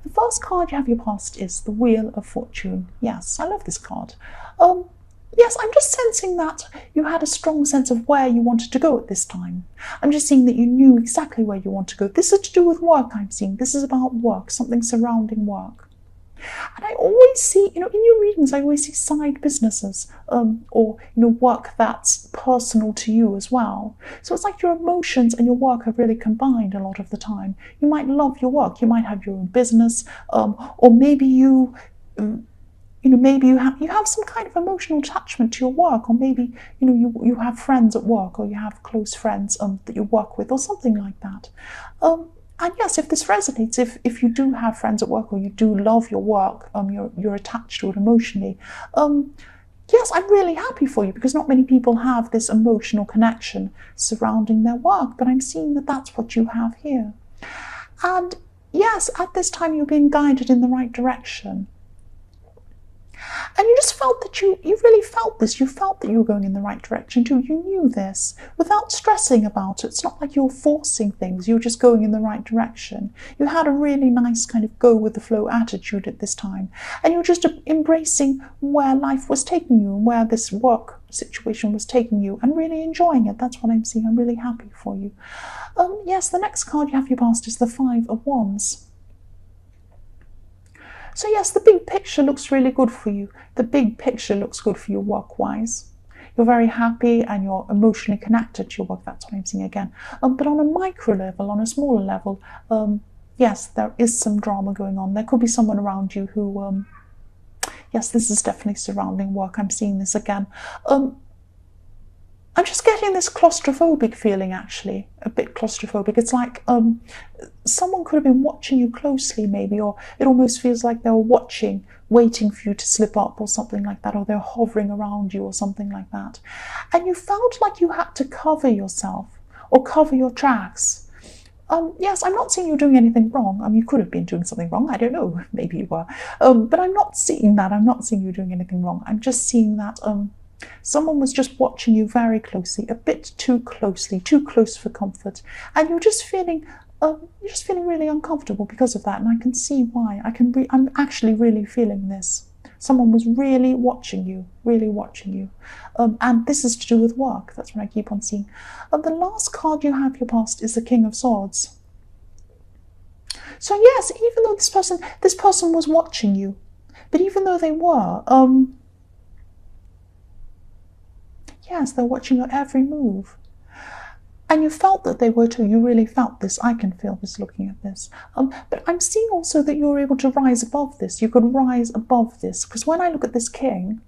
The first card you have your past is the Wheel of Fortune. Yes, I love this card. Yes, I'm just sensing that you had a strong sense of where you wanted to go at this time. I'm just seeing that you knew exactly where you want to go. This is to do with work, I'm seeing. This is about work, something surrounding work. And I always see, in your readings, I always see side businesses or, work that's personal to you as well. So it's like your emotions and your work are really combined a lot of the time. You might love your work. You might have your own business, or maybe maybe you have some kind of emotional attachment to your work, or maybe you have friends at work, or you have close friends that you work with, or something like that. And yes, if this resonates, if you do have friends at work, or you do love your work, you're attached to it emotionally, yes, I'm really happy for you, because not many people have this emotional connection surrounding their work, but I'm seeing that that's what you have here. And yes, at this time you're being guided in the right direction. And you just felt that you really felt this. You felt that you were going in the right direction too. You knew this without stressing about it. It's not like you're forcing things. You're just going in the right direction. You had a really nice kind of go with the flow attitude at this time. And you're just embracing where life was taking you and where this work situation was taking you and really enjoying it. That's what I'm seeing. I'm really happy for you. Yes, the next card you have your past is the Five of Wands. So yes, the big picture looks really good for you. The big picture looks good for you work-wise. You're very happy and you're emotionally connected to your work. That's what I'm seeing again. But on a micro level, on a smaller level, yes, there is some drama going on. There could be someone around you who, yes, this is definitely surrounding work. I'm seeing this again. I'm just getting this claustrophobic feeling, actually, a bit claustrophobic. It's like someone could have been watching you closely, maybe, or it almost feels like they were watching, waiting for you to slip up or something like that, or they're hovering around you or something like that. And you felt like you had to cover yourself or cover your tracks. Yes, I'm not saying you're doing anything wrong. You could have been doing something wrong. I don't know. Maybe you were. But I'm not seeing that. I'm not seeing you doing anything wrong. I'm just seeing that someone was just watching you very closely, a bit too closely, too close for comfort, and you're just feeling really uncomfortable because of that. And I can see why. I'm actually really feeling this. Someone was really watching you, and this is to do with work. That's what I keep on seeing. The last card you have your past is the King of Swords. So yes, even though this person was watching you, but even though they were, yes, they're watching your every move. And you felt that they were too. You really felt this. I can feel this looking at this. But I'm seeing also that you're able to rise above this. You could rise above this. Because when I look at this king,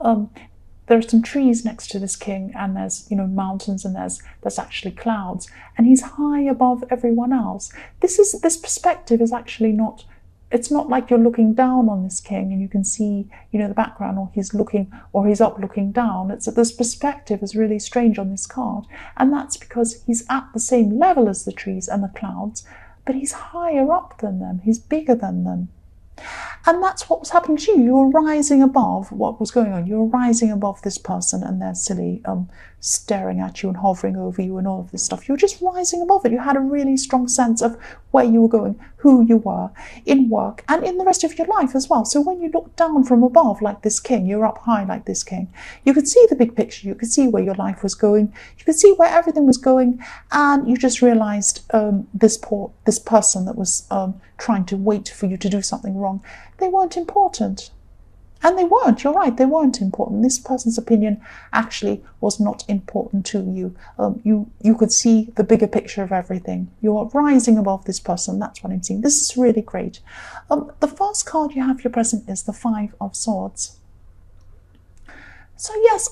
there are some trees next to this king, and there's mountains, and there's actually clouds. And he's high above everyone else. This perspective is actually not. It's not like you're looking down on this king and you can see, the background, or he's up looking down. It's that this perspective is really strange on this card. And that's because he's at the same level as the trees and the clouds, but he's higher up than them. He's bigger than them. And that's what was happening to you. You were rising above what was going on. You were rising above this person and their silly staring at you and hovering over you and all of this stuff. You were just rising above it. You had a really strong sense of where you were going, who you were in work and in the rest of your life as well. So when you looked down from above like this king, you're up high like this king, you could see the big picture. You could see where your life was going. You could see where everything was going. And you just realized this person that was trying to wait for you to do something wrong, they weren't important. And they weren't, you're right, they weren't important. This person's opinion actually was not important to you. You could see the bigger picture of everything. You are rising above this person, that's what I'm seeing. This is really great. The first card you have your present is the Five of Swords. So yes,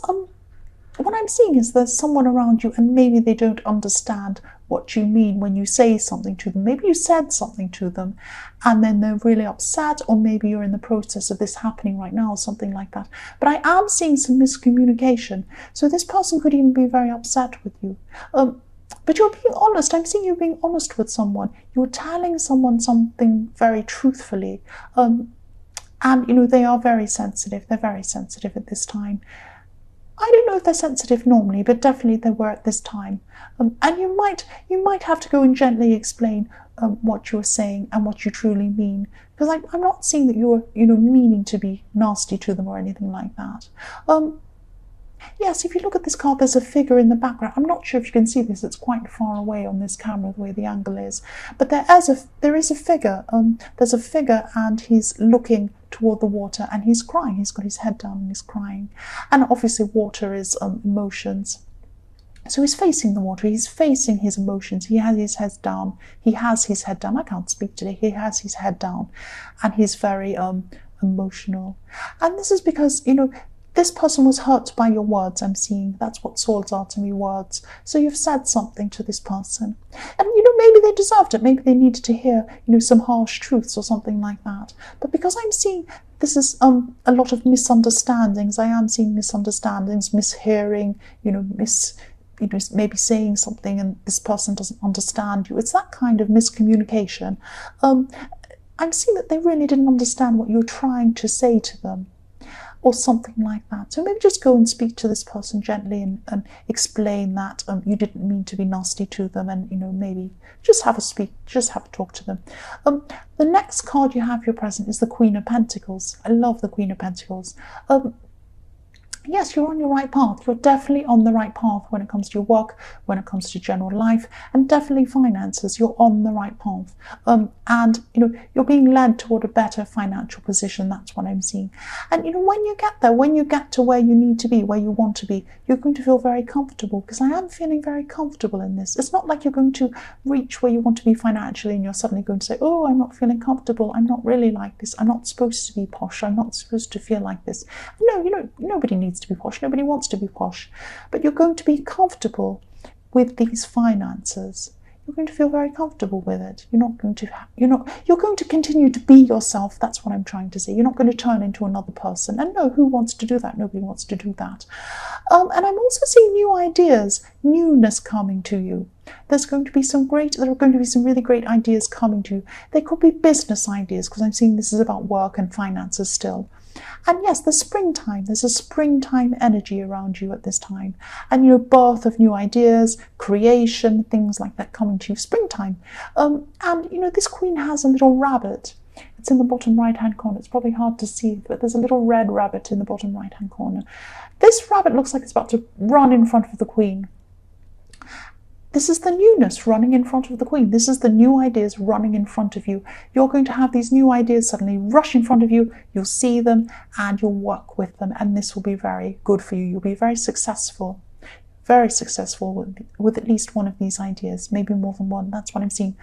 what I'm seeing is there's someone around you and maybe they don't understand what you mean when you say something to them. Maybe you said something to them and then they're really upset, or maybe you're in the process of this happening right now or something like that. But I am seeing some miscommunication. So this person could even be very upset with you. But you're being honest. I'm seeing you being honest with someone. You're telling someone something very truthfully. And they are very sensitive. They're very sensitive at this time. I don't know if they're sensitive normally, but definitely they were at this time. And you might have to go and gently explain what you're saying and what you truly mean, because I'm not seeing that you're meaning to be nasty to them or anything like that. Yes, if you look at this card, there's a figure in the background. I'm not sure if you can see this. It's quite far away on this camera, the way the angle is. But there is a figure. There's a figure, and he's looking toward the water, and he's crying. He's got his head down and he's crying. And obviously water is emotions. So he's facing the water. He's facing his emotions. He has his head down. He has his head down. I can't speak today. He has his head down, and he's very emotional. And this is because, this person was hurt by your words, I'm seeing. That's what swords are to me, words. So you've said something to this person. And, maybe they deserved it. Maybe they needed to hear, some harsh truths or something like that. But because I'm seeing this is a lot of misunderstandings, I am seeing misunderstandings, mishearing, maybe saying something and this person doesn't understand you. It's that kind of miscommunication. I'm seeing that they really didn't understand what you're trying to say to them, or something like that. So maybe just go and speak to this person gently and explain that you didn't mean to be nasty to them, and maybe just have a talk to them. The next card you have your present is the Queen of Pentacles. I love the Queen of Pentacles. Yes, you're on your right path. You're definitely on the right path when it comes to your work, when it comes to general life, and definitely finances. You're on the right path. And you're being led toward a better financial position. That's what I'm seeing. And when you get there, when you get to where you need to be, where you want to be, you're going to feel very comfortable, because I am feeling very comfortable in this. It's not like you're going to reach where you want to be financially and you're suddenly going to say, oh, I'm not feeling comfortable. I'm not really like this. I'm not supposed to be posh. I'm not supposed to feel like this. No, nobody needs to be posh. Nobody wants to be posh. But you're going to be comfortable with these finances. You're going to feel very comfortable with it. You're going to continue to be yourself. That's what I'm trying to say. You're not going to turn into another person. And no, who wants to do that? Nobody wants to do that. And I'm also seeing new ideas, newness coming to you. There are going to be some really great ideas coming to you. They could be business ideas, because I'm seeing this is about work and finances still. And yes, there's springtime. There's a springtime energy around you at this time. And birth of new ideas, creation, things like that coming to you, springtime. And this queen has a little rabbit. It's in the bottom right-hand corner. It's probably hard to see, but there's a little red rabbit in the bottom right-hand corner. This rabbit looks like it's about to run in front of the queen. This is the newness running in front of the queen. This is the new ideas running in front of you. You're going to have these new ideas suddenly rush in front of you. You'll see them and you'll work with them. And this will be very good for you. You'll be very successful with at least one of these ideas, maybe more than one. That's what I'm seeing.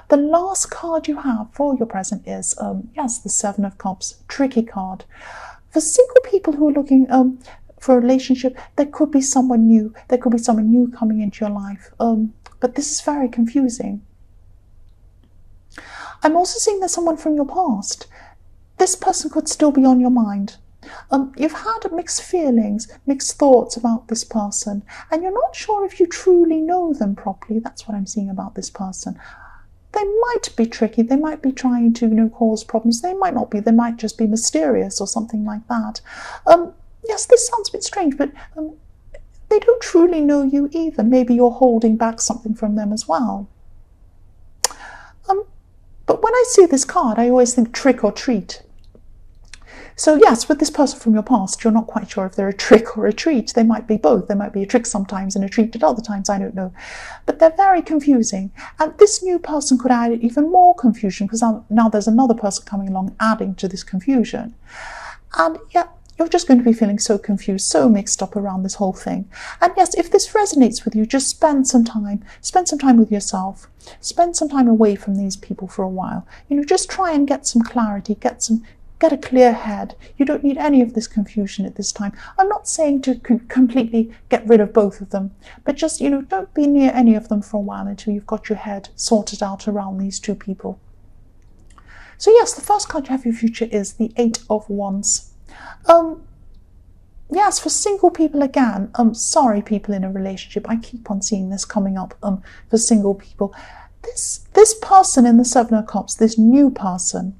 The last card you have for your present is, the Seven of Cups, tricky card. For single people who are looking for a relationship, there could be someone new. There could be someone new coming into your life. But this is very confusing. I'm also seeing there's someone from your past. This person could still be on your mind. You've had mixed feelings, mixed thoughts about this person, and you're not sure if you truly know them properly. That's what I'm seeing about this person. They might be tricky. They might be trying to, cause problems. They might not be. They might just be mysterious or something like that. Yes, this sounds a bit strange, but they don't truly know you either. Maybe you're holding back something from them as well. But when I see this card, I always think trick or treat. So yes, with this person from your past, you're not quite sure if they're a trick or a treat. They might be both. They might be a trick sometimes and a treat at other times, I don't know. But they're very confusing. And this new person could add even more confusion, because now there's another person coming along adding to this confusion. And yeah, you're just going to be feeling so confused, so mixed up around this whole thing. And yes, if this resonates with you, just spend some time with yourself. Spend some time away from these people for a while. Just try and get some clarity, get a clear head. You don't need any of this confusion at this time. I'm not saying to completely get rid of both of them, but just, don't be near any of them for a while until you've got your head sorted out around these two people. So yes, the first card you have for your future is the Eight of Wands. Yes, for single people again, sorry people in a relationship, I keep on seeing this coming up for single people. This person in the Seven of Cups, this new person,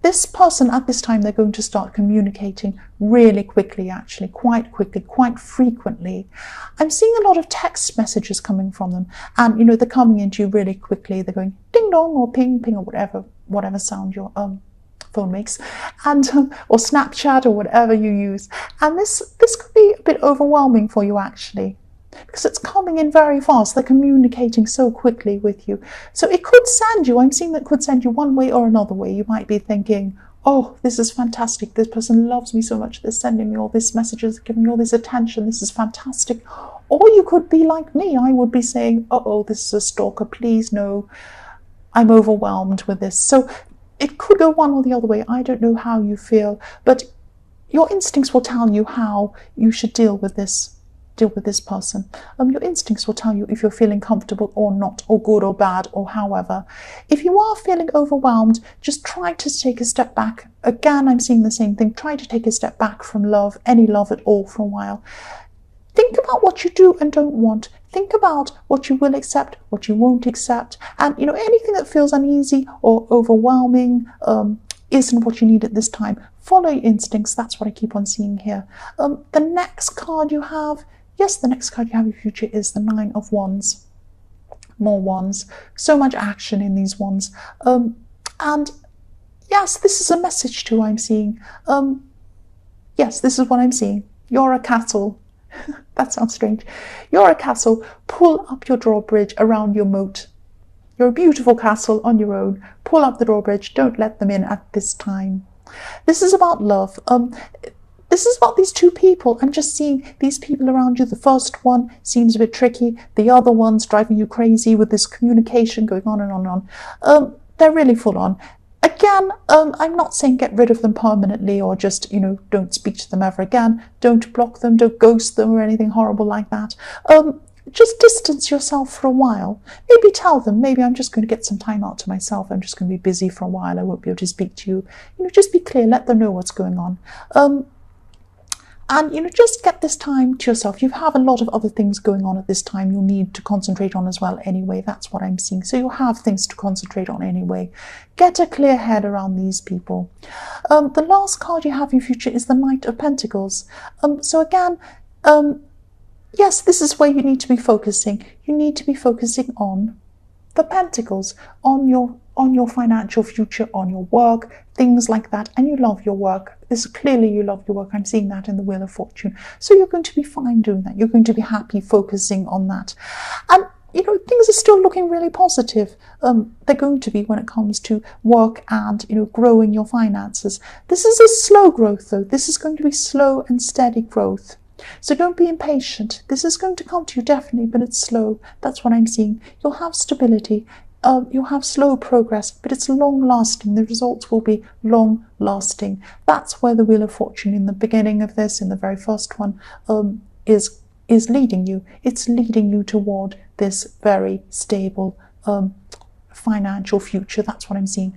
this person at this time, they're going to start communicating really quickly, actually, quite quickly, quite frequently. I'm seeing a lot of text messages coming from them, and you know, they're coming into you really quickly. They're going ding dong or ping ping or whatever sound your phone makes, and or Snapchat or whatever you use. And this could be a bit overwhelming for you, actually, because it's coming in very fast. They're communicating so quickly with you. So it could send you, I'm seeing that could send you one way or another way. You might be thinking, oh, this is fantastic. This person loves me so much. They're sending me all these messages, giving me all this attention. This is fantastic. Or you could be like me. I would be saying, uh-oh, this is a stalker. Please, no, I'm overwhelmed with this. So it could go one or the other way. I don't know how you feel, but your instincts will tell you how you should deal with this person. Your instincts will tell you if you're feeling comfortable or not, or good or bad, or however. If you are feeling overwhelmed, just try to take a step back. Again, I'm seeing the same thing. Try to take a step back from love, any love at all, for a while. Think about what you do and don't want. Think about what you will accept, what you won't accept, and you know, anything that feels uneasy or overwhelming isn't what you need at this time. Follow your instincts. That's what I keep on seeing here. The next card you have, yes, the next card you have in your future is the Nine of Wands. More wands. So much action in these wands. And yes, this is a message too, I'm seeing. Yes, this is what I'm seeing. You're a castle. That sounds strange. You're a castle. Pull up your drawbridge around your moat. You're a beautiful castle on your own. Pull up the drawbridge. Don't let them in at this time. This is about love. This is about these two people. I'm just seeing these people around you. The first one seems a bit tricky. The other one's driving you crazy with this communication going on and on and on. They're really full on. Again, I'm not saying get rid of them permanently or just, you know, don't speak to them ever again. Don't block them, don't ghost them or anything horrible like that. Just distance yourself for a while. Maybe tell them, maybe I'm just going to get some time out to myself. I'm just going to be busy for a while. I won't be able to speak to you. You know, just be clear. Let them know what's going on. And, you know, just get this time to yourself. You have a lot of other things going on at this time you'll need to concentrate on as well anyway. That's what I'm seeing. So you'll have things to concentrate on anyway. Get a clear head around these people. The last card you have in your future is the Knight of Pentacles. So again, yes, this is where you need to be focusing. You need to be focusing on the Pentacles, on your financial future, on your work, things like that. And you love your work. This clearly you love your work. I'm seeing that in the Wheel of Fortune. So you're going to be fine doing that. You're going to be happy focusing on that. And you know, things are still looking really positive. They're going to be when it comes to work and, you know, growing your finances. This is a slow growth though. This is going to be slow and steady growth. So don't be impatient. This is going to come to you definitely, but it's slow. That's what I'm seeing. You'll have stability. You'll have slow progress, but it's long-lasting. The results will be long-lasting. That's where the Wheel of Fortune in the beginning of this, in the very first one, is leading you. It's leading you toward this very stable financial future. That's what I'm seeing.